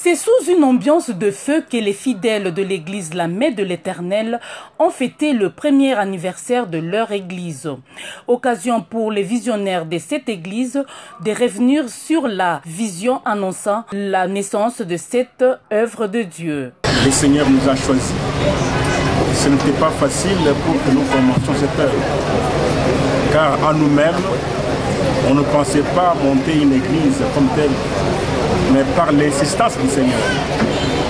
C'est sous une ambiance de feu que les fidèles de l'église La Main de l'Éternel ont fêté le premier anniversaire de leur église. Occasion pour les visionnaires de cette église de revenir sur la vision annonçant la naissance de cette œuvre de Dieu. Le Seigneur nous a choisis. Ce n'était pas facile pour que nous commencions cette œuvre. Car à nous-mêmes, on ne pensait pas monter une église comme telle. Mais par l'insistance du Seigneur,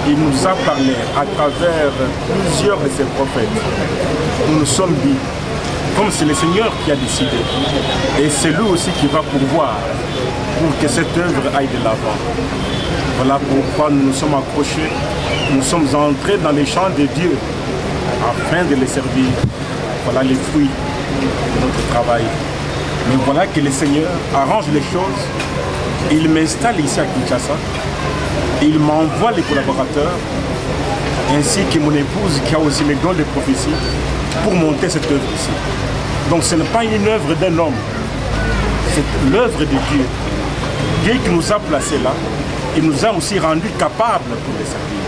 il nous a parlé à travers plusieurs de ses prophètes. Nous nous sommes dit, comme c'est le Seigneur qui a décidé, et c'est lui aussi qui va pourvoir pour que cette œuvre aille de l'avant. Voilà pourquoi nous nous sommes accrochés, nous sommes entrés dans les champs de Dieu afin de les servir. Voilà les fruits de notre travail. Mais voilà que le Seigneur arrange les choses. Il m'installe ici à Kinshasa, il m'envoie les collaborateurs, ainsi que mon épouse qui a aussi les dons de prophétie pour monter cette œuvre ici. Donc ce n'est pas une œuvre d'un homme, c'est l'œuvre de Dieu. Dieu qui nous a placés là, il nous a aussi rendus capables pour les servir.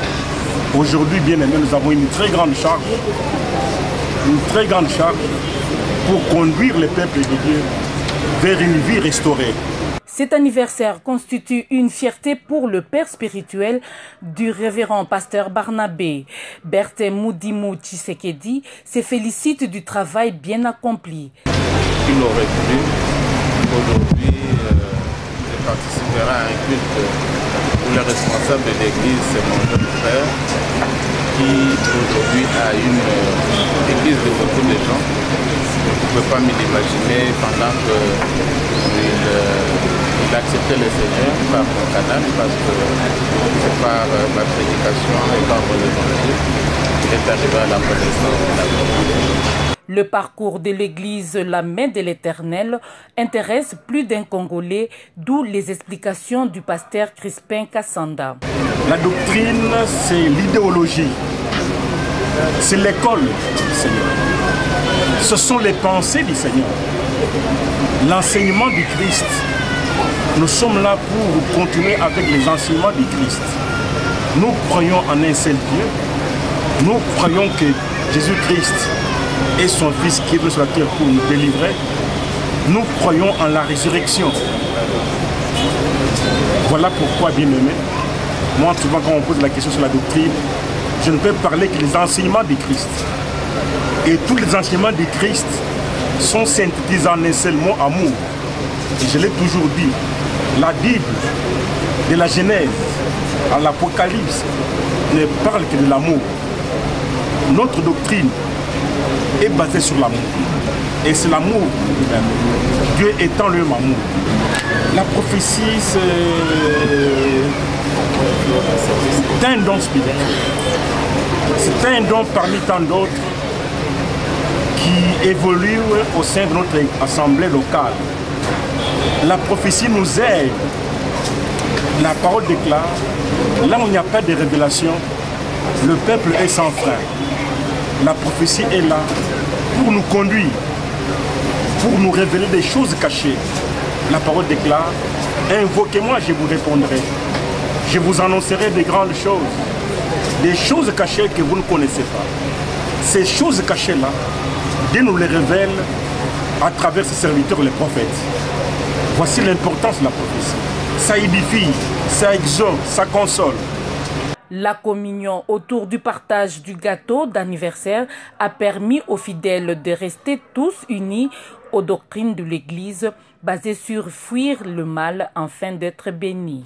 Aujourd'hui, bien aimé, nous avons une très grande charge pour conduire le peuple de Dieu vers une vie restaurée. Cet anniversaire constitue une fierté pour le père spirituel du révérend pasteur Barnabé. Berthe Moudimou Tshisekedi se félicite du travail bien accompli. Il aurait pu, aujourd'hui, je participerai à un culte où le responsable de l'église, c'est mon jeune frère, qui aujourd'hui a une église de beaucoup de gens. Je ne peux pas me l'imaginer pendant qu'il acceptait le Seigneur par mon canal, parce que c'est par ma prédication et par mon évangile qu'il est arrivé à la connaissance de la vérité. Le parcours de l'église La Main de l'Éternel intéresse plus d'un Congolais, d'où les explications du pasteur Crispin Kassanda. La doctrine, c'est l'idéologie, c'est l'école du Seigneur. Ce sont les pensées du Seigneur, l'enseignement du Christ. Nous sommes là pour continuer avec les enseignements du Christ. Nous croyons en un seul Dieu. Nous croyons que Jésus-Christ est son Fils qui est venu sur la terre pour nous délivrer. Nous croyons en la résurrection. Voilà pourquoi, bien aimé, moi souvent quand on pose la question sur la doctrine, je ne peux parler que des enseignements du Christ. Et tous les enseignements du Christ sont synthétisés en un seul mot, amour. Et je l'ai toujours dit, la Bible, de la Genèse à l'Apocalypse, ne parle que de l'amour. Notre doctrine est basée sur l'amour. Et c'est l'amour lui-même. Dieu étant le même amour. La prophétie, c'est un don spirituel. C'est un don parmi tant d'autres qui évolue au sein de notre assemblée locale. La prophétie nous aide. La parole déclare, là où il n'y a pas de révélation, le peuple est sans frein. La prophétie est là pour nous conduire, pour nous révéler des choses cachées. La parole déclare, invoquez-moi, je vous répondrai. Je vous annoncerai des grandes choses, des choses cachées que vous ne connaissez pas. Ces choses cachées-là, Dieu nous les révèle à travers ses serviteurs, les prophètes. Voici l'importance de la prophétie. Ça édifie, ça exhorte, ça console. La communion autour du partage du gâteau d'anniversaire a permis aux fidèles de rester tous unis aux doctrines de l'Église basées sur fuir le mal afin d'être bénis.